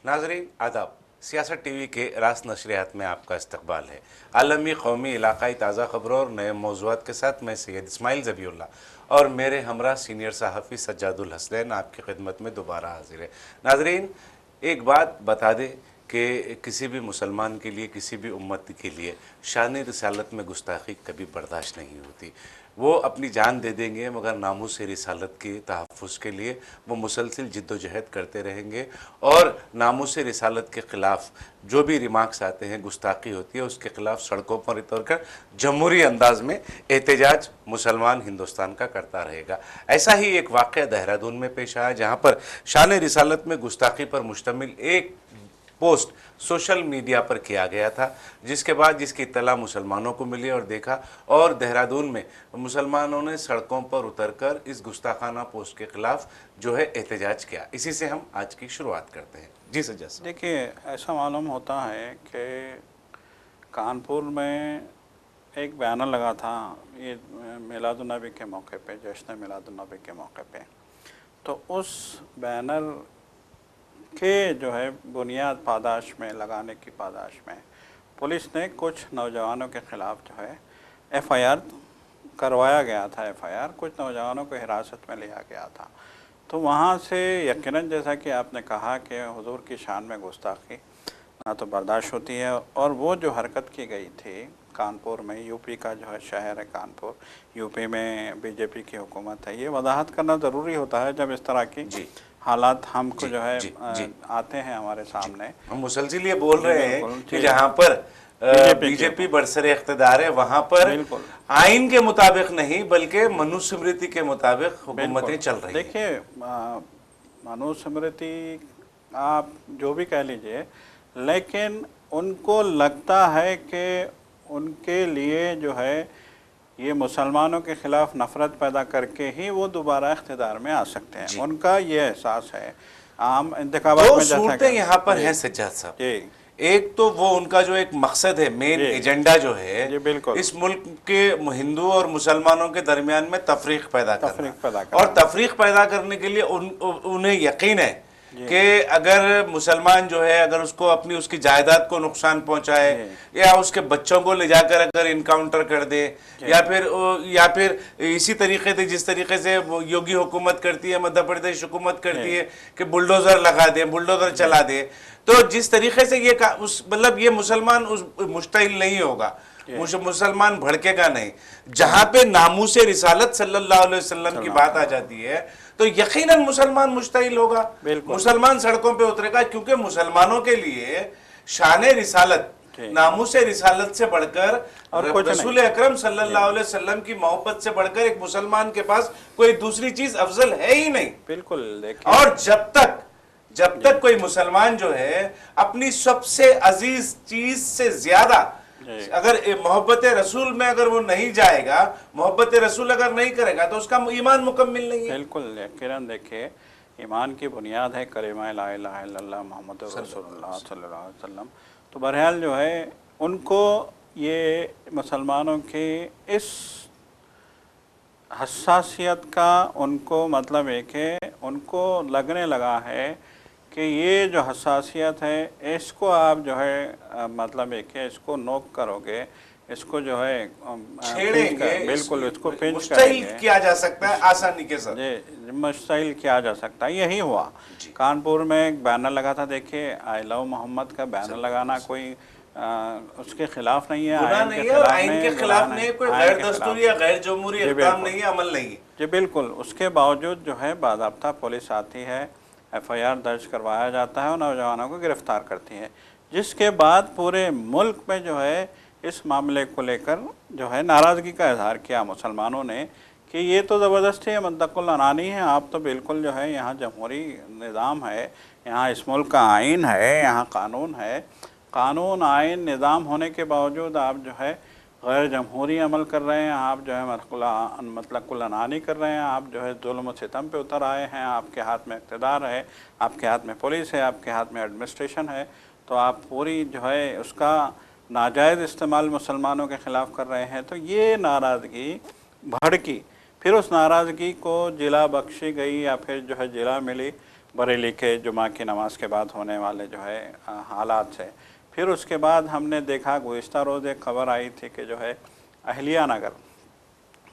नाजरीन आदाब, सियासत टीवी के रास नशरियात में आपका इस्तकबाल है। आलमी, कौमी, इलाकाई ताज़ा खबरों और नए मौज़ूआत के साथ मैं सैयद इस्माइल ज़बीउल्लाह और मेरे हमरा सीनियर सहाफ़ी सज्जादुल हसनैन आपकी खिदमत में दोबारा हाजिर है। नाजरीन, एक बात बता दें कि किसी भी मुसलमान के लिए, किसी भी उम्मत के लिए शान रिसालत में गुस्ताखी कभी बर्दाश्त नहीं होती। वो अपनी जान दे देंगे मगर नामूस रिसालत के तहफ़्फ़ुज़ के लिए वो मुसलसिल जिद्दोजहद करते रहेंगे और नामूस रिसालत के ख़िलाफ़ जो भी रिमार्क्स आते हैं, गुस्ताखी होती है, उसके ख़िलाफ़ सड़कों पर उतर कर जमहूरी अंदाज में एहतजाज मुसलमान हिंदुस्तान का करता रहेगा। ऐसा ही एक वाक़या देहरादून में पेश आया जहाँ पर शान रिसालत में गुस्ताखी पर मुश्तमिल एक पोस्ट सोशल मीडिया पर किया गया था, जिसके बाद जिसकी इत्तला मुसलमानों को मिली और देखा, और देहरादून में मुसलमानों ने सड़कों पर उतरकर इस गुस्ताखाना पोस्ट के ख़िलाफ़ जो है एहतजाज किया। इसी से हम आज की शुरुआत करते हैं। जी सर। जैसा देखिए, ऐसा मालूम होता है कि कानपुर में एक बैनर लगा था ये मिलादुन्नबी के मौके पे, जश्न मिलादुन्नबी के मौके पे। तो उस बैनर के जो है बुनियाद पादाश में लगाने की पादाश में पुलिस ने कुछ नौजवानों के ख़िलाफ़ जो है एफ़आईआर करवाया गया था। एफ़आईआर कुछ नौजवानों को हिरासत में लिया गया था। तो वहाँ से यकीनन जैसा कि आपने कहा कि हुजूर की शान में गुस्ताखी ना तो बर्दाश्त होती है, और वो जो हरकत की गई थी कानपुर में, यूपी का जो है शहर है कानपुर, यूपी में बीजेपी की हुकूमत है, ये वजाहत करना ज़रूरी होता है जब इस तरह की हालात हमको जो है आते हैं हमारे सामने। हम मुसलसिल ये बोल रहे हैं कि जहाँ पर बीजेपी बरसरे इख्तिदार है वहाँ पर आइन के मुताबिक नहीं बल्कि मनुस्मृति के मुताबिक हुकूमतें चल रही हैं। देखिए, मनुस्मृति आप जो भी कह लीजिए, लेकिन उनको लगता है कि उनके लिए जो है ये मुसलमानों के ख़िलाफ़ नफ़रत पैदा करके ही वो दोबारा इख्तिदार में आ सकते हैं। उनका ये एहसास है। आम इंतखाबात में सूरतें यहाँ पर हैं सज्जाद साहब। एक तो वो उनका जो एक मकसद है, मेन एजेंडा जो है, इस मुल्क के हिंदू और मुसलमानों के दरमियान में तफरीक पैदा करना, और तफरीक पैदा करने के लिए उन्हें यकीन है कि अगर मुसलमान जो है अगर उसको अपनी उसकी जायदाद को नुकसान पहुंचाए या उसके बच्चों को ले जाकर अगर इनकाउंटर कर दे या फिर इसी तरीके से जिस तरीके से योगी हुकूमत करती है, मध्य प्रदेश हुकूमत करती है कि बुलडोजर लगा दे, बुलडोजर चला दे, तो जिस तरीके से ये मतलब ये मुसलमान उस मुश्तइल नहीं होगा, मुसलमान भड़केगा नहीं। जहां पे नामूस रिसालत सल्लल्लाहु अलैहि वसल्लम की बात आ जाती है तो यकीनन मुसलमान मुश्तइल होगा, मुसलमान सड़कों पे उतरेगा, क्योंकि मुसलमानों के लिए शान रिसालत, नामूस रिसालत से बढ़कर और रसूल अकरम सल्लल्लाहु अलैहि वसल्लम की मोहब्बत से बढ़कर एक मुसलमान के पास कोई दूसरी चीज अफजल है ही नहीं। बिल्कुल। और जब तक कोई मुसलमान जो है अपनी सबसे अजीज चीज से ज्यादा अगर मोहब्बत रसूल में अगर वो नहीं जाएगा, मोहब्बत रसूल अगर नहीं करेगा तो उसका ईमान मुकम्मिल नहीं है। बिल्कुल किरण, देखिए, ईमान की बुनियाद है कलिमा ला इलाहा इल्लल्लाह मुहम्मद रसूलुल्लाह सल्लल्लाहु अलैहि वसल्लम। तो बहरहाल जो है उनको ये मुसलमानों की इस हसासियत का उनको मतलब है कि उनको लगने लगा है कि ये जो हसासियत है इसको आप जो है मतलब है कि इसको नोक करोगे, इसको जो है छेड़ेंगे, बिल्कुल इसको पिंच मुश्तइल किया जा सकता है आसानी के साथ। जी, मुश्तइल किया जा सकता है। यही हुआ। कानपुर में एक बैनर लगा था, देखिए, आई लव मोहम्मद का बैनर लगाना कोई उसके खिलाफ नहीं है, आइन के खिलाफ नहीं, कोई गैर दस्तूरी या गैर जमहूरी इक़दाम नहीं है, अमल नहीं है। जी बिल्कुल। उसके बावजूद जो है बाज़ाब्ता पुलिस आती है, एफ़आईआर दर्ज करवाया जाता है और नौजवानों को गिरफ़्तार करती है, जिसके बाद पूरे मुल्क में जो है इस मामले को लेकर जो है नाराज़गी का इजहार किया मुसलमानों ने कि ये तो ज़बरदस्ती है, मुंतक़िल अनानी है, आप तो बिल्कुल जो है यहाँ जमहूरी निज़ाम है, यहाँ इस मुल्क का आइन है, यहाँ कानून है, कानून आइन निज़ाम होने के बावजूद आप जो है गैर जमहूरी अमल कर रहे हैं, आप जो है मतलब अनानी कर रहे हैं, आप जो है जुल्म सितम पे उतर आए हैं, आपके हाथ में इक़्तिदार है, आपके हाथ में पुलिस है, आपके हाथ में एडमिनिस्ट्रेशन है, तो आप पूरी जो है उसका नाजायज़ इस्तेमाल मुसलमानों के ख़िलाफ़ कर रहे हैं। तो ये नाराज़गी भड़की, फिर उस नाराज़गी को जिला बख्शी गई या फिर जो है जिला मिली, बरेली के जुमा की नमाज के बाद होने वाले जो है हालात से। फिर उसके बाद हमने देखा, गुज़िश्ता रोज़ एक खबर आई थी कि जो है अहिल्या नगर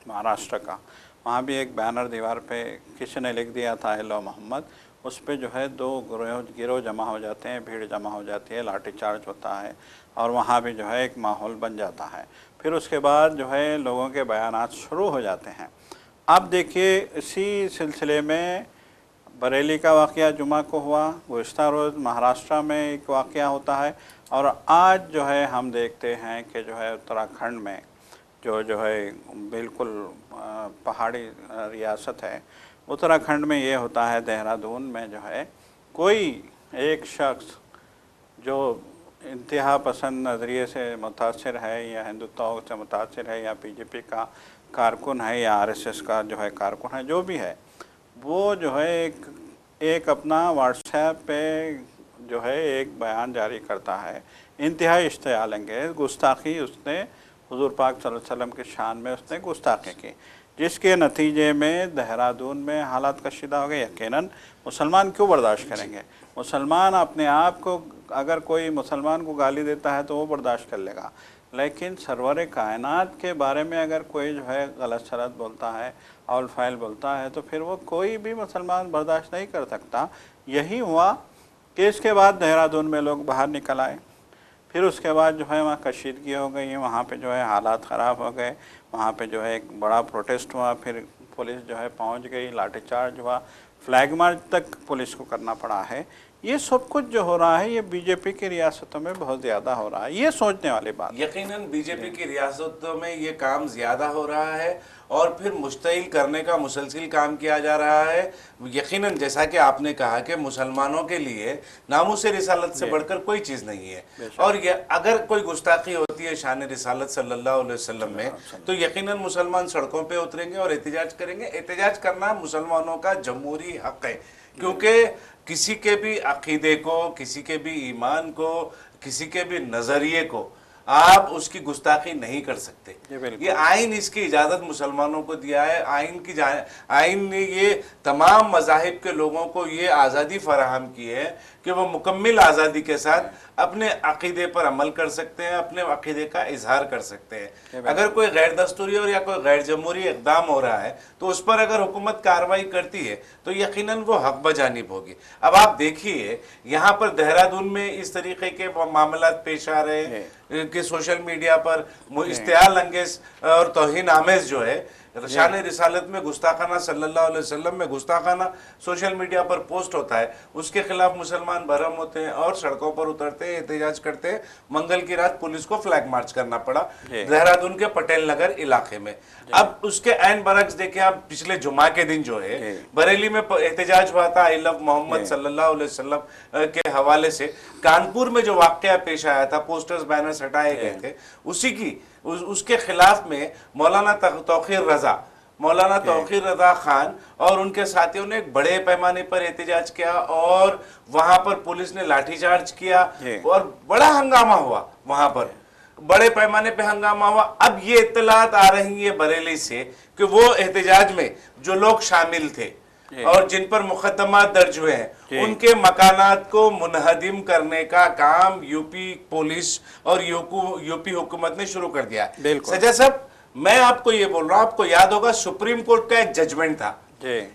महाराष्ट्र का, वहाँ भी एक बैनर दीवार पे किसी ने लिख दिया था हेलो मोहम्मद। उस पे जो है दो गिरोह जमा हो जाते हैं, भीड़ जमा हो जाती है, लाठीचार्ज होता है और वहाँ भी जो है एक माहौल बन जाता है। फिर उसके बाद जो है लोगों के बयानात शुरू हो जाते हैं। अब देखिए इसी सिलसिले में बरेली का वाक़या जुमा को हुआ, गुज़िश्ता रोज़ महाराष्ट्र में एक वाक़या होता है, और आज जो है हम देखते हैं कि जो है उत्तराखंड में जो है बिल्कुल पहाड़ी रियासत है, उत्तराखंड में ये होता है, देहरादून में जो है कोई एक शख्स जो इंतहा पसंद नज़रिए से मुतासिर है या हिंदुत्व से मुतासिर है या बीजेपी का कारकुन है या आरएसएस का जो है कारकुन है, जो भी है, वो जो है एक अपना व्हाट्सएप पे जो है एक बयान जारी करता है, इंतहाई इश्तियाल अंगेज़ गुस्ताखी उसने हुज़ूर पाक सल्लल्लाहु अलैहि वसल्लम की शान में उसने गुस्ताखी की, जिसके नतीजे में देहरादून में हालात कशीदा हो गए। यकीनन मुसलमान क्यों बर्दाश्त करेंगे? मुसलमान अपने आप को, अगर कोई मुसलमान को गाली देता है तो वो बर्दाश्त कर लेगा, लेकिन सरवर कायनात के बारे में अगर कोई जो है गलत सलत बोलता है, अवल फ़ैल बोलता है, तो फिर वो कोई भी मुसलमान बर्दाश्त नहीं कर सकता। यही हुआ कि इसके बाद देहरादून में लोग बाहर निकल आए। फिर उसके बाद जो है वहाँ कशीदगी हो गई, वहाँ पे जो है हालात ख़राब हो गए, वहाँ पे जो है एक बड़ा प्रोटेस्ट हुआ, फिर पुलिस जो है पहुँच गई, लाठीचार्ज हुआ, फ्लैग मार्च तक पुलिस को करना पड़ा है। ये सब कुछ जो हो रहा है ये बीजेपी की रियासतों में बहुत ज़्यादा हो रहा है, ये सोचने वाली बात। यकीनन बीजेपी की रियासतों में ये काम ज़्यादा हो रहा है और फिर मुश्तइल करने का मुसलसिल काम किया जा रहा है। यकीनन जैसा कि आपने कहा कि मुसलमानों के लिए नामूस रिसालत से बढ़कर कोई चीज़ नहीं है, और ये अगर कोई गुस्ताखी होती है शान रिसालत सल्लल्लाहु अलैहि वसल्लम में, तो यकीनन मुसलमान सड़कों पे उतरेंगे और एहतिजाज करेंगे। एहतिजाज करना मुसलमानों का जमहूरी हक़ है, क्योंकि किसी के भी अक़ीदे को, किसी के भी ईमान को, किसी के भी नज़रिए को आप उसकी गुस्ताखी नहीं कर सकते। ये आइन इसकी इजाज़त मुसलमानों को दिया है। आइन ने ये तमाम मज़ाहिब के लोगों को ये आज़ादी फराहम की है कि वो मुकम्मल आज़ादी के साथ अपने अक़ीदे पर अमल कर सकते हैं, अपने अक़ीदे का इजहार कर सकते हैं। अगर कोई गैर दस्तूरी और या कोई गैर जमहूरी इक़दाम हो रहा है तो उस पर अगर हुकूमत कार्रवाई करती है तो यकीनन वो हक़ बजानिब होगी। अब आप देखिए यहाँ पर देहरादून में इस तरीके के मामलात पेश आ रहे हैं कि सोशल मीडिया पर इश्तियाल अंगेज़ और तौहीन आमेज़ जो है शान रिसालत में गुस्ताखाना, सल्लल्लाहु अलैहि वसल्लम में गुस्ताखाना सोशल मीडिया पर पोस्ट होता है, उसके खिलाफ मुसलमान भरम होते हैं और सड़कों पर उतरते हैं, एहतिजाज करते हैं। मंगल की रात पुलिस को फ्लैग मार्च करना पड़ा देहरादून के पटेल नगर इलाके में। अब उसके ऐन बरक्स देखें आप, पिछले जुमा के दिन जो है बरेली में एहतिजाज हुआ था आई लव मोहम्मद सल्लल्लाहु अलैहि वसल्लम के हवाले से। कानपुर में जो वाक़या पेश आया था, पोस्टर्स बैनर्स हटाए गए थे, उसी की उसके खिलाफ में मौलाना तौक़ीर रज़ा खान और उनके साथियों ने एक बड़े पैमाने पर एहतिजाज किया और वहां पर पुलिस ने लाठीचार्ज किया और बड़ा हंगामा हुआ। वहां पर बड़े पैमाने पे हंगामा हुआ। अब ये इत्तलात आ रही है बरेली से कि वो एहतिजाज में जो लोग शामिल थे और जिन पर मुकदमा दर्ज हुए हैं उनके मकानात को मुनहदिम करने का काम यूपी पुलिस और यूपी हुकूमत ने शुरू कर दिया। सजा साहब, मैं आपको ये बोल रहा हूं, आपको याद होगा सुप्रीम कोर्ट का एक जजमेंट था,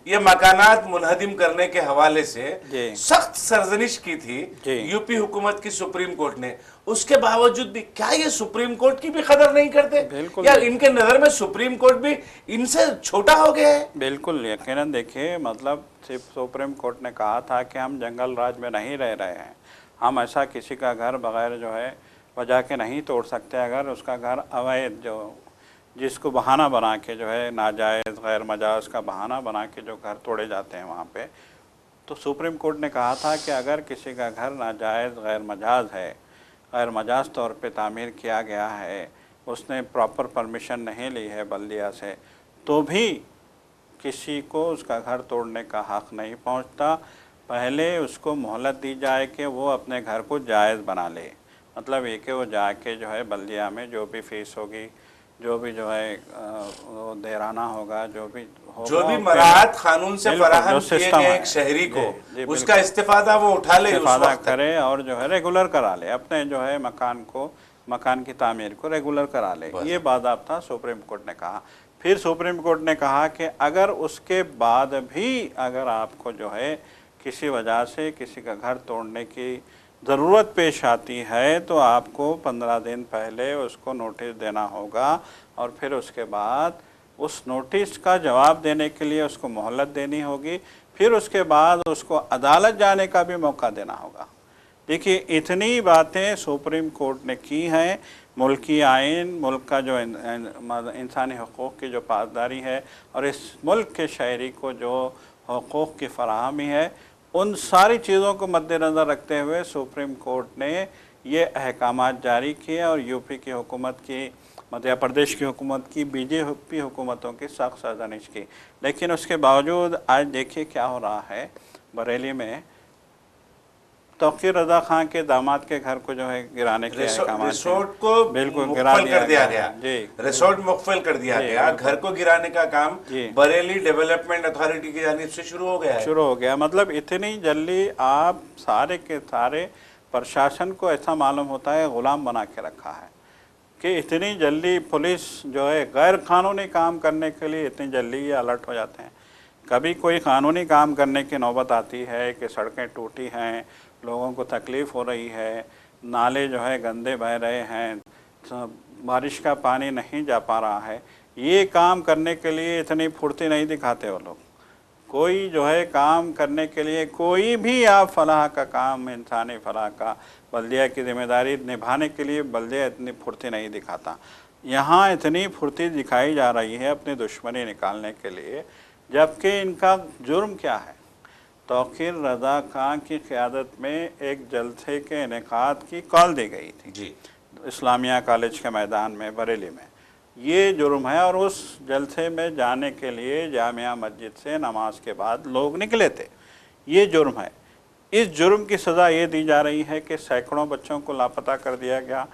ये मकानात मुनहदिम करने के हवाले से सख्त सरजनिश की थी यूपी हुकूमत की सुप्रीम कोर्ट ने। उसके बावजूद भी क्या ये सुप्रीम कोर्ट की भी कदर नहीं करते? या इनके नजर में सुप्रीम कोर्ट भी इनसे छोटा हो गया है? बिल्कुल यकीनन। देखिए, मतलब सिर्फ सुप्रीम कोर्ट ने कहा था कि हम जंगल राज में नहीं रह रहे हैं, हम ऐसा किसी का घर बगैर जो है वजह के नहीं तोड़ सकते। अगर उसका घर अवैध, जो जिसको बहाना बना के जो है नाजायज़ गैर मजाज का बहाना बना के जो घर तोड़े जाते हैं वहाँ पे, तो सुप्रीम कोर्ट ने कहा था कि अगर किसी का घर नाजायज़ गैर मजाज है, गैर मजाज तौर पे तामीर किया गया है, उसने प्रॉपर परमिशन नहीं ली है बल्दिया से, तो भी किसी को उसका घर तोड़ने का हक़ नहीं पहुँचता। पहले उसको मोहलत दी जाए कि वो अपने घर को जायज़ बना ले। मतलब ये कि वो जाके जो है बल्दिया में जो भी फ़ीस होगी, जो भी जो है वो देराना होगा, जो भी होगा, जो भी वो मराहत कानून से बिल्कुल, फराहम जो किए सिस्टम गए है, एक शहरी को जी उसका बिल्कुल, इस्तिफादा वो उठा ले उस इस्तिफादा वक्त तक। करे और जो है रेगुलर करा ले अपने जो है मकान की तामीर को रेगुलर करा ले, ये बाज़ाब्ता सुप्रीम कोर्ट ने कहा। फिर सुप्रीम कोर्ट ने कहा कि अगर उसके बाद भी अगर आपको जो है किसी वजह से किसी का घर तोड़ने की ज़रूरत पेश आती है तो आपको 15 दिन पहले उसको नोटिस देना होगा और फिर उसके बाद उस नोटिस का जवाब देने के लिए उसको मोहलत देनी होगी, फिर उसके बाद उसको अदालत जाने का भी मौका देना होगा। देखिए इतनी बातें सुप्रीम कोर्ट ने की हैं। मुल्की आइन, मुल्क का जो इंसानी हकूक़ की जो पासदारी है और इस मुल्क के शहरी को जो हकूक़ की फराहमी है, उन सारी चीज़ों को मद्देनज़र रखते हुए सुप्रीम कोर्ट ने ये अहकामात जारी किए और यूपी की हुकूमत की, मध्य प्रदेश की हुकूमत की, बीजेपी हुकूमतों की सख्त सरजनिश की। लेकिन उसके बावजूद आज देखिए क्या हो रहा है, बरेली में तौकीर रज़ा खान के दामाद के घर को जो है गिराने के रिसोर्ट को बिल्कुल गिरा कर दिया गया। जी, रिसोर्ट मुख्फल कर दिया गया। घर को गिराने का काम बरेली डेवलपमेंट अथॉरिटी की जानिब से शुरू हो गया है। शुरू हो गया। मतलब इतनी जल्दी आप सारे के सारे प्रशासन को ऐसा मालूम होता है गुलाम बना के रखा है कि इतनी जल्दी पुलिस जो है गैर कानूनी काम करने के लिए इतनी जल्दी ये अलर्ट हो जाते हैं। कभी कोई कानूनी काम करने की नौबत आती है कि सड़कें टूटी हैं, लोगों को तकलीफ़ हो रही है, नाले जो है गंदे बह रहे हैं, बारिश का पानी नहीं जा पा रहा है, ये काम करने के लिए इतनी फुर्ती नहीं दिखाते वो लोग। कोई जो है काम करने के लिए कोई भी आप फलाह का काम, इंसानी फलाह का, बल्दिया की जिम्मेदारी निभाने के लिए बल्दिया इतनी फुर्ती नहीं दिखाता। यहाँ इतनी फुर्ती दिखाई जा रही है अपनी दुश्मनी निकालने के लिए, जबकि इनका जुर्म क्या है। तौकीर रज़ा खान की क़यादत में एक जलसे के इनेकाद की कॉल दी गई थी जी, इस्लामिया कॉलेज के मैदान में बरेली में। ये जुर्म है और उस जलसे में जाने के लिए जामिया मस्जिद से नमाज के बाद लोग निकले थे, ये जुर्म है। इस जुर्म की सज़ा ये दी जा रही है कि सैकड़ों बच्चों को लापता कर दिया गया,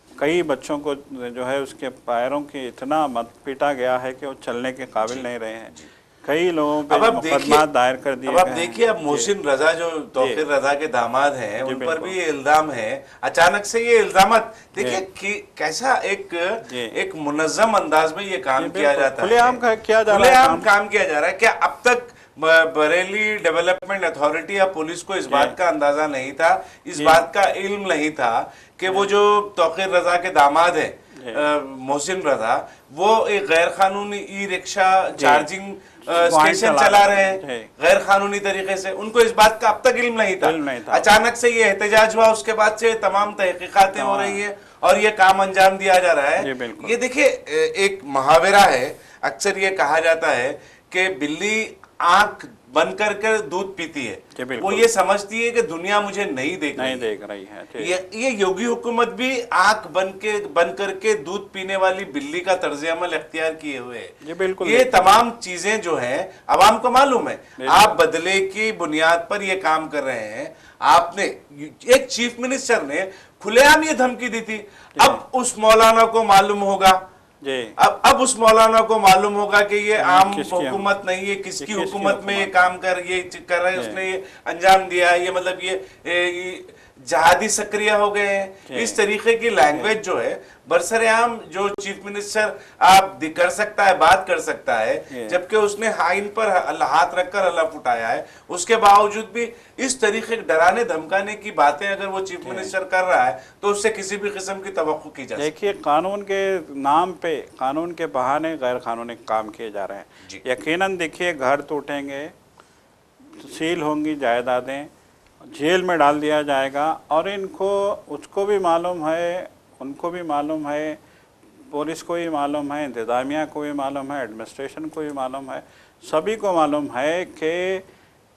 कई बच्चों को जो है उसके पैरों की इतना मत पीटा गया है कि वो चलने के काबिल नहीं रहे हैं, कई लोगों पे मुकदमा दायर कर दिए गए। अब देखिए, अब मोहसिन रजा जो तौकीर रजा के दामाद हैं उन पर भी ये इल्जाम है। अचानक से ये इल्जामात देखिए कि कैसा एक मुनज़्ज़म अंदाज में ये काम किया जाता है, खुलेआम काम किया जा रहा है। क्या अब तक बरेली डेवलपमेंट अथॉरिटी या पुलिस को इस बात का अंदाजा नहीं था, इस बात का इल्म नहीं था कि वो जो तौकीर रजा के दामाद हैं मोहसिन रजा, वो एक गैर कानूनी ई रिक्शा चार्जिंग स्टेशन चला रहे हैं गैर कानूनी तरीके से? उनको इस बात का अब तक इल्म नहीं था। अचानक से ये एहतजाज हुआ, उसके बाद से तमाम तहकीकातें हो रही है और ये काम अंजाम दिया जा रहा है। ये देखिए एक मुहावरा है, अक्सर ये कहा जाता है कि बिल्ली आंख बंद कर दूध पीती है, वो ये समझती है कि दुनिया मुझे नहीं देख रही है। ये योगी हुकूमत भी आंख बंद करके दूध पीने वाली बिल्ली का तर्ज अमल इख्तियार किए हुए है। ये तमाम चीजें जो हैं अवाम को मालूम है। आप बदले की बुनियाद पर ये काम कर रहे हैं। आपने एक चीफ मिनिस्टर ने खुलेआम ये धमकी दी थी। अब उस मौलाना को मालूम होगा, अब उस मौलाना को मालूम होगा कि ये आम हुकूमत नहीं है, किसकी हुकूमत में ये काम कर रहे हैं, उसने ये अंजाम दिया है, ये मतलब ये जहादी सक्रिय हो गए हैं। इस तरीके की लैंग्वेज जो है बरसरेआम जो चीफ मिनिस्टर आप कर सकता है, बात कर सकता है, जबकि उसने आइन पर हाथ रखकर हलफ उठाया है, उसके बावजूद भी इस तरीके डराने धमकाने की बातें अगर वो चीफ मिनिस्टर कर रहा है तो उससे किसी भी किस्म की तवक्को की जा सकती है। देखिए कानून के नाम पे, कानून के बहाने गैर कानूनी काम किए जा रहे हैं। यकीनन देखिए घर टूटेंगे, सील होंगी जायदादें, जेल में डाल दिया जाएगा और इनको उसको भी मालूम है, उनको भी मालूम है, पुलिस को भी मालूम है, इंतज़ामिया को भी मालूम है, एडमिनिस्ट्रेशन को भी मालूम है, सभी को मालूम है कि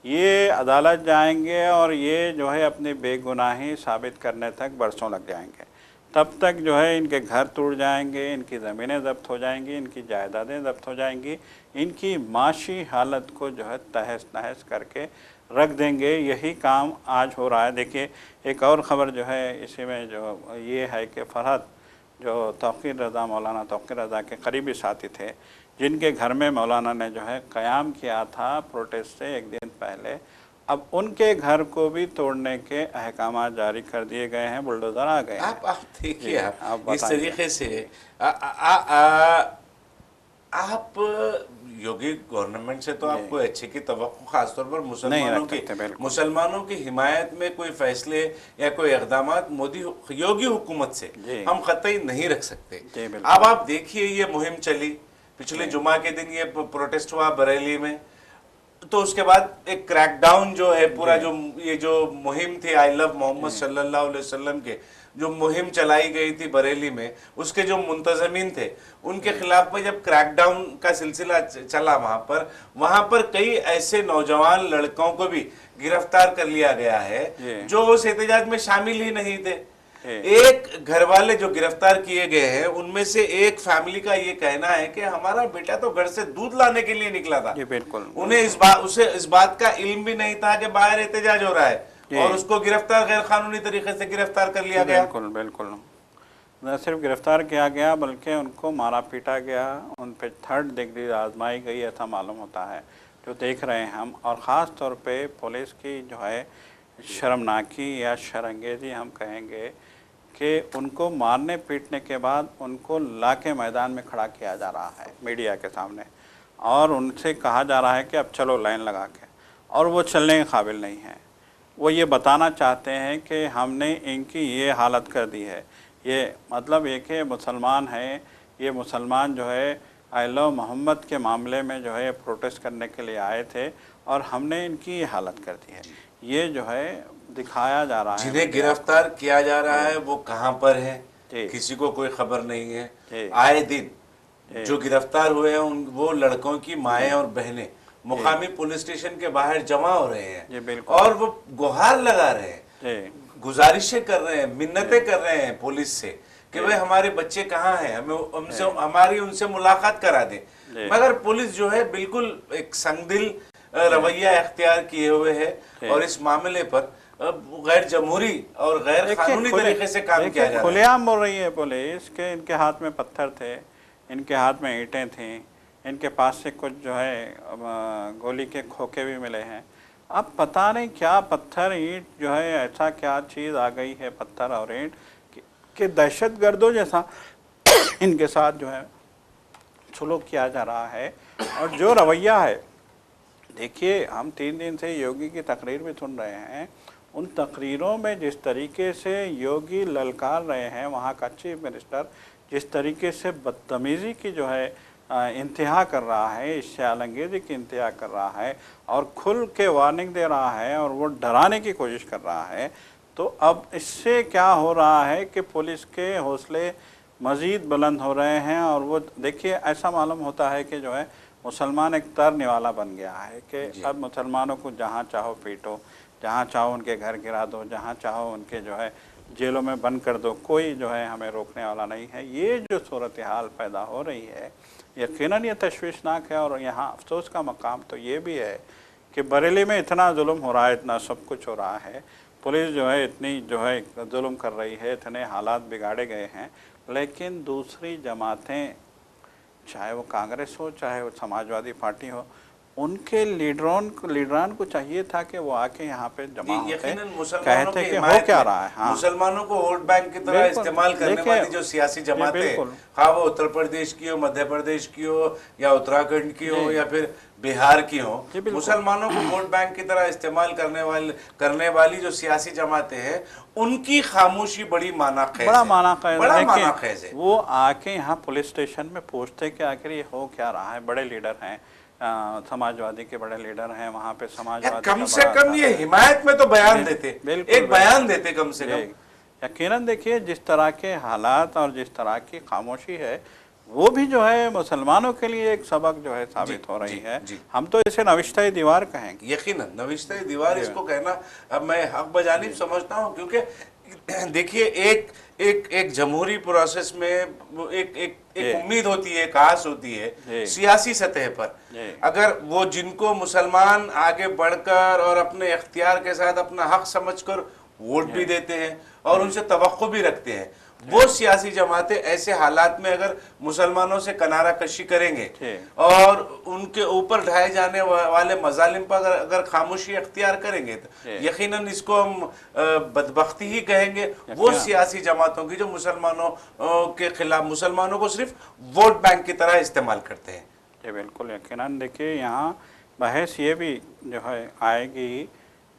ये अदालत जाएंगे और ये जो है अपनी बेगुनाही साबित करने तक बरसों लग जाएंगे। तब तक जो है इनके घर टूट जाएंगे, इनकी ज़मीनें ज़ब्त हो जाएंगी, इनकी जायदादें ज़ब्त हो जाएंगी, इनकी माशी हालत को जो है तहस नहस करके रख देंगे। यही काम आज हो रहा है। देखिए एक और ख़बर जो है इसी में जो ये है कि फरहत जो तौक़ीर रज़ा, मौलाना तौक़ीर रज़ा के करीबी साथी थे, जिनके घर में मौलाना ने जो है क़याम किया था प्रोटेस्ट से एक दिन पहले, अब उनके घर को भी तोड़ने के अहकाम जारी कर दिए गए हैं, बुलडोज़र आ गए हैं। आप देखिए, जी, आप आप इस बताइए। तरीके से आप योगी गवर्नमेंट से तो जी। आपको अच्छे की तवक्को, खासतौर पर नहीं रख सकते, बिल्कुल। मुसलमानों की हिमायत में कोई फैसले या कोई इक़दाम योगी हुकूमत से जी। हम कतई नहीं रख सकते। जी, बिल्कुल। अब आप देखिए, ये मुहिम चली, पिछले जुमा के दिन ये प्रोटेस्ट हुआ बरेली में, तो उसके बाद एक क्रैकडाउन जो है पूरा, जो ये जो मुहिम थी आई लव मोहम्मद सल्लल्लाहु अलैहि वसल्लम के जो मुहिम चलाई गई थी बरेली में, उसके जो मुंतजमीन थे उनके खिलाफ में जब क्रैकडाउन का सिलसिला चला वहां पर कई ऐसे नौजवान लड़कों को भी गिरफ्तार कर लिया गया है जो उस एहतजाज में शामिल ही नहीं थे। एक घर वाले जो गिरफ्तार किए गए हैं उनमें से एक फैमिली का ये कहना है कि हमारा बेटा तो घर से दूध लाने के लिए निकला था, बिल्कुल, उन्हें उसे इस बात का इल्म भी नहीं था कि बाहर एहतजाज हो रहा है, और उसको गिरफ्तार गैर कानूनी तरीके से गिरफ्तार कर लिया गया। बिल्कुल बिल्कुल, न सिर्फ गिरफ्तार किया गया बल्कि उनको मारा पीटा गया, उन पे 3rd डिग्री आजमाई गई, ऐसा मालूम होता है जो देख रहे हैं हम। और ख़ास तौर पे पुलिस की जो है शर्मनाकी या शरंगेज़ी हम कहेंगे कि उनको मारने पीटने के बाद उनको ला के मैदान में खड़ा किया जा रहा है मीडिया के सामने, और उनसे कहा जा रहा है कि अब चलो लाइन लगा के, और वो चलने के काबिल नहीं है। वो ये बताना चाहते हैं कि हमने इनकी ये हालत कर दी है। ये मतलब एक है मुसलमान है, ये मुसलमान जो है आई लव मोहम्मद के मामले में जो है प्रोटेस्ट करने के लिए आए थे और हमने इनकी ये हालत कर दी है। ये जो है दिखाया जा रहा है। जिन्हें गिरफ्तार किया जा रहा है वो कहाँ पर है, किसी को कोई खबर नहीं है। आए दिन जो गिरफ्तार हुए हैं वो लड़कों की माएँ और बहनें मुकामी पुलिस स्टेशन के बाहर जमा हो रहे हैं और वो गुहार लगा रहे हैं, गुजारिशें कर रहे हैं, मिन्नतें कर रहे हैं पुलिस से कि भाई हमारे बच्चे कहाँ हैं, हमें उनसे मुलाकात करा दें। मगर पुलिस जो है बिल्कुल एक संगदिल रवैया इख्तियार किए हुए है और इस मामले पर गैर जमहूरी और गैर कानूनी तरीके से काम किया जा रहा है। खुलेआम बोल रही है पुलिस के इनके हाथ में पत्थर थे, इनके हाथ में ईंटें थीं, इनके पास से कुछ जो है गोली के खोखे भी मिले हैं। अब पता नहीं क्या पत्थर ईंट जो है, ऐसा क्या चीज़ आ गई है पत्थर और ईंट कि दहशतगर्दों जैसा इनके साथ जो है सलूक किया जा रहा है। और जो रवैया है, देखिए हम 3 दिन से योगी की तकरीर भी सुन रहे हैं, उन तकरीरों में जिस तरीके से योगी ललकार रहे हैं, वहाँ का चीफ मिनिस्टर जिस तरीके से बदतमीज़ी की जो है इंतहा कर रहा है, इश्तियालंगेज़ी की इंतहा कर रहा है और खुल के वार्निंग दे रहा है और वो डराने की कोशिश कर रहा है, तो अब इससे क्या हो रहा है कि पुलिस के हौसले मज़ीद बुलंद हो रहे हैं। और वो देखिए ऐसा मालूम होता है कि जो है मुसलमान एक तरने वाला बन गया है कि अब मुसलमानों को जहाँ चाहो पीटो, जहाँ चाहो उनके घर गिरा दो, जहाँ चाहो उनके जो है जेलों में बंद कर दो, कोई जो है हमें रोकने वाला नहीं है। ये जो सूरत हाल पैदा हो रही है यकीनन ये तशवीशनाक है। और यहाँ अफसोस का मकाम तो ये भी है कि बरेली में इतना जुल्म हो रहा है, इतना सब कुछ हो रहा है, पुलिस जो है इतनी जो है जुल्म कर रही है, इतने हालात बिगाड़े गए हैं, लेकिन दूसरी जमातें चाहे वो कांग्रेस हो चाहे वो समाजवादी पार्टी हो, उनके लीडरान को चाहिए था कि वो आके यहाँ पे जमा होते, कहते कि हो क्या रहा है। हाँ, मुसलमानों को वोट बैंक की तरह इस्तेमाल करने वाली जो सियासी जमातें, हाँ वो उत्तर प्रदेश की हो, मध्य प्रदेश की हो या उत्तराखंड की हो या फिर बिहार की हो, मुसलमानों को वोट बैंक की तरह इस्तेमाल करने वाली जो सियासी जमातें हैं, उनकी खामोशी बड़ी मानाखेज है। वो आके यहाँ पुलिस स्टेशन में पूछते कि आखिर ये हो क्या रहा है। बड़े लीडर हैं, समाजवादी के बड़े लीडर हैं वहाँ पे, समाजवादी कम से कम ये हिमायत में तो बयान देते, एक बयान देते कम से कम। यकीनन देखिए जिस तरह के हालात और जिस तरह की खामोशी है, वो भी जो है मुसलमानों के लिए एक सबक जो है साबित हो रही है। हम तो इसे नविश्ता दीवार कहेंगे। यकीनन नविश्ता दीवार इसको कहना अब मैं हक बजानिब समझता हूँ, क्योंकि देखिए एक जमहूरी प्रोसेस में एक उम्मीद होती है, एक आस होती है सियासी सतह पर, अगर वो जिनको मुसलमान आगे बढ़कर और अपने इख्तियार के साथ अपना हक समझकर वोट भी देते हैं और उनसे तवक्को भी रखते हैं, वो सियासी जमातें ऐसे हालात में अगर मुसलमानों से कनारा कशी करेंगे जी। और उनके ऊपर ढाए जाने वाले मजालिम पर अगर खामोशी अख्तियार करेंगे तो जी। यकीनन इसको हम बदबख्ती ही कहेंगे। वो यकीनन। सियासी जमातों की जो मुसलमानों के खिलाफ मुसलमानों को सिर्फ वोट बैंक की तरह इस्तेमाल करते हैं। जी बिल्कुल यकीनन। देखिए यहाँ बहस ये भी जो है आएगी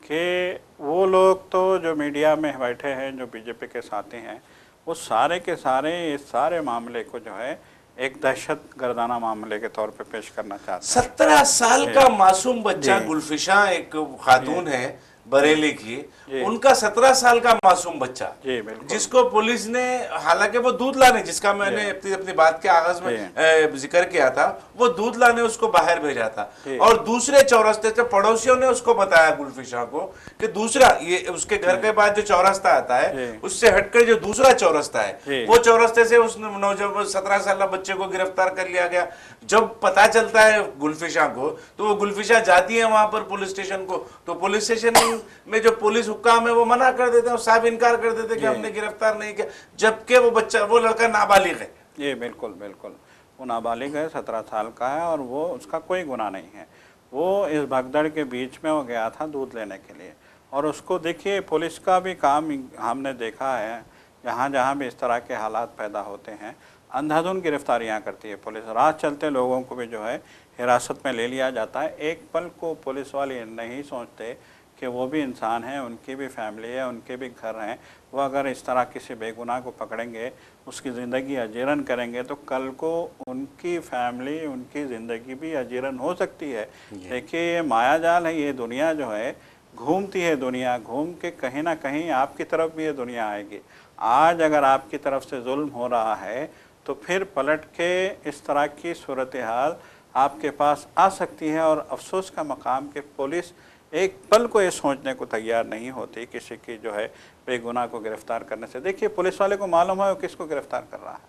कि वो लोग तो जो मीडिया में बैठे हैं, जो बीजेपी के साथी हैं, वो सारे के सारे इस सारे मामले को जो है एक दहशत गर्दाना मामले के तौर पे पेश करना चाहते हैं। 17 साल का मासूम बच्चा जी। गुलफिशा एक खातून है बरेली की, जी। उनका 17 साल का मासूम बच्चा जी बिल्कुल। जिसको पुलिस ने, हालांकि वो दूध लाने, जिसका मैंने अपनी बात के आगाज में जिक्र किया था, वो दूध लाने उसको बाहर भेजा था और दूसरे चौरस्ते से पड़ोसियों ने उसको बताया गुलफिशा को कि दूसरा ये उसके घर के बाद जो चौरस्ता आता है उससे हटकर जो दूसरा चौरस्ता है, वो चौरस्ते से उस नौजवान 17 साल बच्चे को गिरफ्तार कर लिया गया। जब पता चलता है गुलफिशा को तो वो गुलफिशा जाती है वहां पर पुलिस स्टेशन को, तो पुलिस स्टेशन में जो पुलिस हुक्काम है वो मना कर देते हैं, साफ इनकार कर देते हैं कि हमने गिरफ्तार नहीं किया, जबकि वो लड़का नाबालिग है। ये बिल्कुल बिल्कुल वो नाबालिग है, 17 साल का है और वो उसका कोई गुनाह नहीं है। वो इस भगदड़ के बीच में वो गया था दूध लेने के लिए। और उसको देखिए पुलिस का भी काम हमने देखा है, जहाँ जहाँ भी इस तरह के हालात पैदा होते हैं अंधाधुंध गिरफ्तारियाँ करती है पुलिस। रात चलते लोगों को भी जो है हिरासत में ले लिया जाता है। एक पल को पुलिस वाले नहीं सोचते कि वो भी इंसान हैं, उनकी भी फैमिली है, उनके भी घर हैं। वो अगर इस तरह किसी बेगुनाह को पकड़ेंगे, उसकी ज़िंदगी अजीरन करेंगे, तो कल को उनकी फैमिली, उनकी ज़िंदगी भी अजीरन हो सकती है। देखिए ये माया जाल है, ये दुनिया जो है घूमती है, दुनिया घूम के कहीं ना कहीं आपकी तरफ भी ये दुनिया आएगी। आज अगर आपकी तरफ से जुल्म हो रहा है तो फिर पलट के इस तरह की सूरत हाल आपके पास आ सकती है। और अफसोस का मकाम कि पुलिस एक पल को ये सोचने को तैयार नहीं होती किसी की जो है बेगुनाह को गिरफ्तार करने से। देखिए पुलिस वाले को मालूम है वो किसको गिरफ्तार कर रहा है,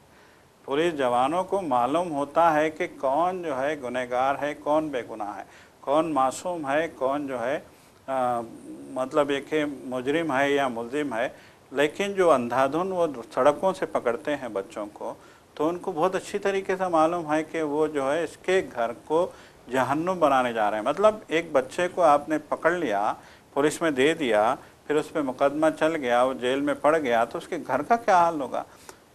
पुलिस जवानों को मालूम होता है कि कौन जो है गुनहगार है, कौन बेगुनाह है, कौन मासूम है, कौन जो है मतलब एक मुजरिम है या मुलजिम है। लेकिन जो अंधाधुन वो सड़कों से पकड़ते हैं बच्चों को, तो उनको बहुत अच्छी तरीके से मालूम है कि वो जो है इसके घर को जहन्नुम बनाने जा रहे हैं। मतलब एक बच्चे को आपने पकड़ लिया, पुलिस में दे दिया, फिर उस पर मुकदमा चल गया, वो जेल में पड़ गया, तो उसके घर का क्या हाल होगा।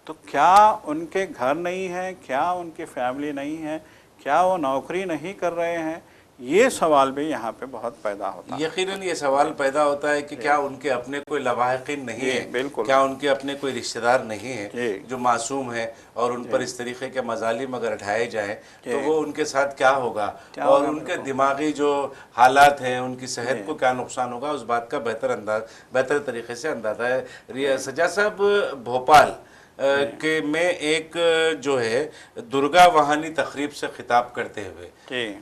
तो क्या उनके घर नहीं है, क्या उनकी फैमिली नहीं है, क्या वो नौकरी नहीं कर रहे हैं, ये सवाल भी यहाँ पे बहुत पैदा होता है। यकीनन ये सवाल पैदा होता है कि क्या उनके अपने कोई लवाहिकीन नहीं है, बिल्कुल। क्या उनके अपने कोई रिश्तेदार नहीं है जो मासूम है, और उन पर इस तरीके के मजालिम अगर ढाए जाएं तो वो उनके साथ क्या होगा, और उनके दिमागी जो हालात हैं, उनकी सेहत को क्या नुकसान होगा, उस बात का बेहतर तरीके से अंदाजा है। सजा साहब, भोपाल के में एक जो है दुर्गा वाहनी तकरीब से खिताब करते हुए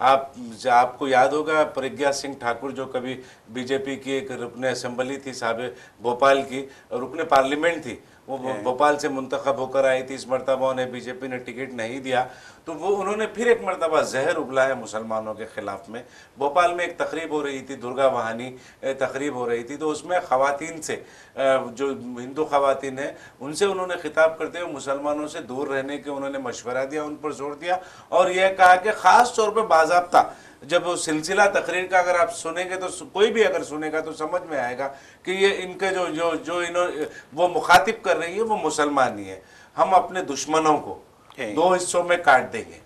आपको याद होगा प्रज्ञा सिंह ठाकुर, जो कभी बीजेपी की एक रुकन असेंबली थी, साहब भोपाल की रुकन पार्लियामेंट थी, वो भोपाल से मुंतखब होकर आई थी। इस मरतबा उन्हें बीजेपी ने टिकट नहीं दिया, तो वो उन्होंने फिर एक मरतबा जहर उगलाया मुसलमानों के ख़िलाफ़ में। भोपाल में एक तकरीब हो रही थी, दुर्गा वाहनी तकरीब हो रही थी, तो उसमें ख़वातीन से, जो हिंदू ख़वातीन हैं, उनसे उन्होंने खिताब करते हुए मुसलमानों से दूर रहने के उन्होंने मशवरा दिया, उन पर जोर दिया और यह कहा कि ख़ास तौर पर बाज़ाब्ता जब वो सिलसिला तकरीर का अगर आप सुनेंगे तो कोई भी अगर सुनेगा तो समझ में आएगा कि ये इनके जो इन्होंने वो मुखातिब कर रही है वो मुसलमान ही है। हम अपने दुश्मनों को दो हिस्सों में काट देंगे,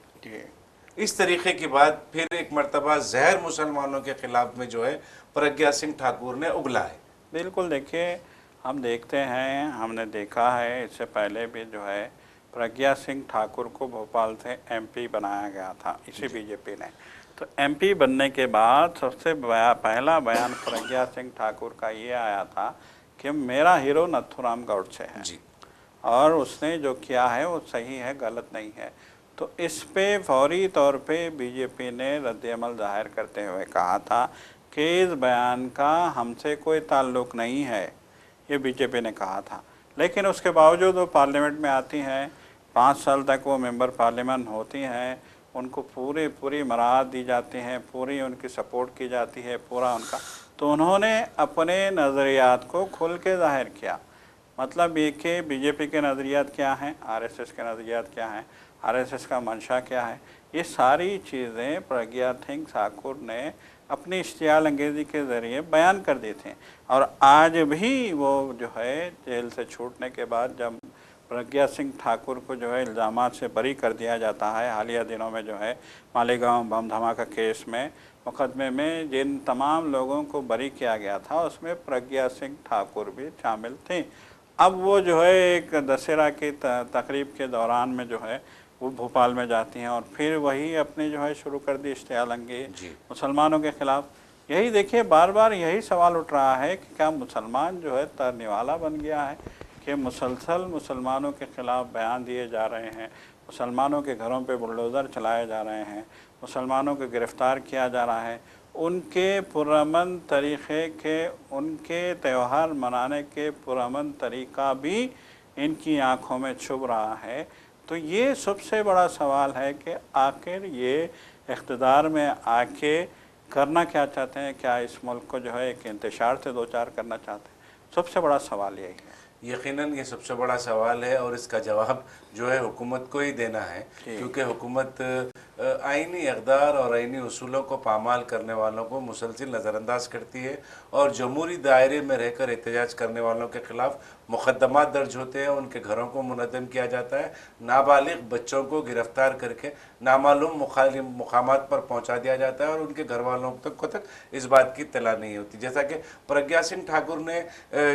इस तरीके की बात फिर एक मरतबा जहर मुसलमानों के खिलाफ में जो है प्रज्ञा सिंह ठाकुर ने उगला है। बिल्कुल। देखिए हम देखते हैं, हमने देखा है इससे पहले भी जो है प्रज्ञा सिंह ठाकुर को भोपाल से एमपी बनाया गया था इसी बीजेपी ने। तो एमपी बनने के बाद सबसे पहला बयान प्रज्ञा सिंह ठाकुर का ये आया था कि मेरा हीरो नथुराम गौडसे है जी, और उसने जो किया है वो सही है, गलत नहीं है। तो इस पे फौरी तौर पे बीजेपी ने रद्द-ए-अमल ज़ाहिर करते हुए कहा था कि इस बयान का हमसे कोई ताल्लुक़ नहीं है, ये बीजेपी ने कहा था। लेकिन उसके बावजूद वो पार्लियामेंट में आती हैं, 5 साल तक वो मेंबर पार्लियामेंट होती हैं, उनको पूरी मराहत दी जाती हैं, पूरी उनकी सपोर्ट की जाती है, पूरा उनका। तो उन्होंने अपने नज़रियात को खुल के ज़ाहिर किया। मतलब ये कि बीजेपी के नज़रियात क्या हैं, आरएसएस के नज़रियात क्या हैं, आरएसएस का मंशा क्या है, ये सारी चीज़ें प्रज्ञा सिंह ठाकुर ने अपनी इश्तियाल अंगेज़ी के ज़रिए बयान कर दी थी। और आज भी वो जो है जेल से छूटने के बाद जब प्रज्ञा सिंह ठाकुर को जो है इल्ज़ामात से बरी कर दिया जाता है, हालिया दिनों में जो है मालेगांव बम धमाका केस में मुकदमे में जिन तमाम लोगों को बरी किया गया था उसमें प्रज्ञा सिंह ठाकुर भी शामिल थी। अब वो जो है एक दशहरा की तकरीब के दौरान में जो है वो भोपाल में जाती हैं और फिर वही अपनी जो है शुरू कर दी इश्तियाल अंगेज़ी मुसलमानों के ख़िलाफ़। यही देखिए बार बार यही सवाल उठ रहा है कि क्या मुसलमान जो है तरनीवाला बन गया है कि मुसलसल मुसलमानों के ख़िलाफ़ बयान दिए जा रहे हैं, मुसलमानों के घरों पे बुलडोज़र चलाए जा रहे हैं, मुसलमानों को गिरफ़्तार किया जा रहा है, उनके पुरअमन तरीक़े के उनके त्यौहार मनाने के पुरअमन तरीक़ा भी इनकी आँखों में छुप रहा है। तो ये सबसे बड़ा सवाल है कि आखिर ये इक़्तिदार में आके करना क्या चाहते हैं, क्या इस मुल्क को जो है एक इंतशार से दो चार करना चाहते हैं? सबसे बड़ा सवाल यही है। यकीनन ये सबसे बड़ा सवाल है और इसका जवाब जो है हुकूमत को ही देना है, क्योंकि हुकूमत आइनी अक़दार और आइनी उसूलों को पामाल करने वालों को मुसलसिल नज़रअंदाज करती है और जमहूरी दायरे में रहकर एहतजाज करने वालों के ख़िलाफ़ मुक़दमा दर्ज होते हैं, उनके घरों को मुनज़्ज़म किया जाता है, नाबालिग बच्चों को गिरफ़्तार करके नामालूम मुकामात पर पहुँचा दिया जाता है और उनके घर वालों तक इस बात की इत्तला नहीं होती। जैसा कि प्रज्ञा सिंह ठाकुर ने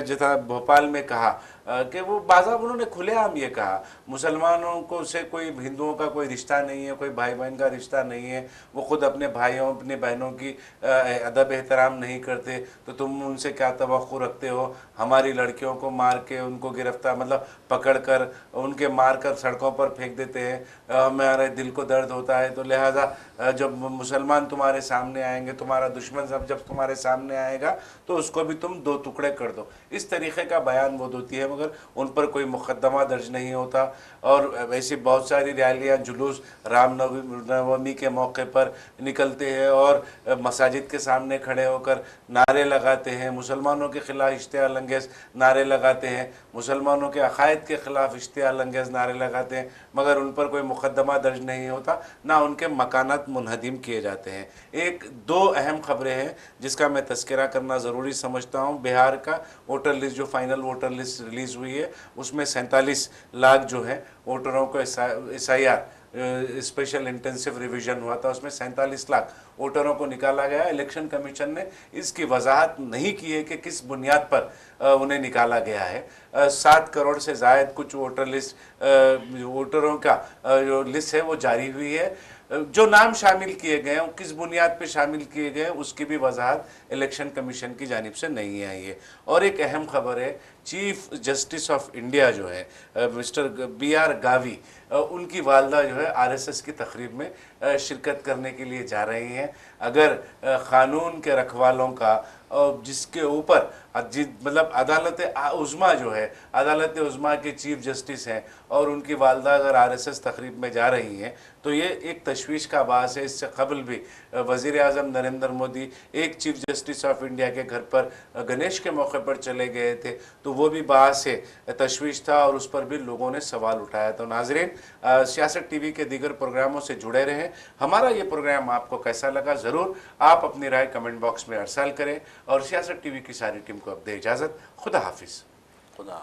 जैसा भोपाल में कहा कि वो बाज़ाब उन्होंने खुलेआम ये कहा मुसलमानों को से कोई हिंदुओं का कोई रिश्ता नहीं है, कोई भाई बहन का रिश्ता नहीं है, वो ख़ुद अपने भाइयों अपने बहनों की अदब एहतराम नहीं करते, तो तुम उनसे क्या तवक्कुर रखते हो? हमारी लड़कियों को मार के उनको गिरफ्तार मतलब पकड़ कर उनके मार कर सड़कों पर फेंक देते हैं, हमारे दिल को दर्द होता है। तो लिहाजा जब मुसलमान तुम्हारे सामने आएंगे, तुम्हारा दुश्मन जब तुम्हारे सामने आएगा तो उसको भी तुम दो टुकड़े कर दो। इस तरीक़े का बयान वो देती है, मगर उन पर कोई मुकदमा दर्ज नहीं होता। और ऐसी बहुत सारी रैलियाँ जुलूस रामनवमी के मौके पर निकलते हैं और मसाजिद के सामने खड़े होकर नारे लगाते हैं, मुसलमानों के ख़िलाफ़ इश्तियाल अंगेज़ नारे लगाते हैं, मुसलमानों के अक़ायद के ख़िलाफ़ इश्तियाल अंगेज़ नारे लगाते हैं, मगर उन पर कोई मुकदमा दर्ज नहीं होता, ना उनके मकानात मुनहदिम किए जाते हैं। एक दो अहम ख़बरें हैं जिसका मैं तज़किरा करना ज़रूरी समझता हूँ। बिहार का वोटर लिस्ट जो फाइनल वोटर लिस्ट रिलीज़ हुई है उसमें 47 लाख जो है वोटरों को SIR स्पेशल इंटेंसिव रिवीजन हुआ था, उसमें 47 लाख वोटरों को निकाला गया। इलेक्शन कमीशन ने इसकी वजाहत नहीं की है कि किस बुनियाद पर उन्हें निकाला गया है। 7 करोड़ से ज़ायद कुछ वोटरों का जो लिस्ट है वो जारी हुई है। जो नाम शामिल किए गए हैं किस बुनियाद पे शामिल किए गए हैं उसकी भी वजाहत इलेक्शन कमीशन की जानिब से नहीं आई है। और एक अहम खबर है, चीफ जस्टिस ऑफ इंडिया जो है मिस्टर BR गावी, उनकी वालदा जो है RSS की तकरीब में शिरकत करने के लिए जा रही हैं। अगर क़ानून के रखवालों का जिसके ऊपर मतलब अदालत उज़्मा जो है, अदालत उज़्मा के चीफ जस्टिस हैं और उनकी वालदा अगर RSS तकरीब में जा रही हैं तो ये एक तशवीश का बास है। इससे कबल भी वज़ीर आज़म नरेंद्र मोदी एक चीफ जस्टिस ऑफ इंडिया के घर पर गणेश के मौके पर चले गए थे, तो वो भी बास है तशवीश था और उस पर भी लोगों ने सवाल उठाया। तो नाज़रीन, सियासत TV के दीगर प्रोग्रामों से जुड़े रहें। हमारा ये प्रोग्राम आपको कैसा लगा ज़रूर आप अपनी राय कमेंट बॉक्स में अरसाल करें और सियासत TV की सारी टीम को अब दे इजाज़त। खुदा हाफिज़। खुदा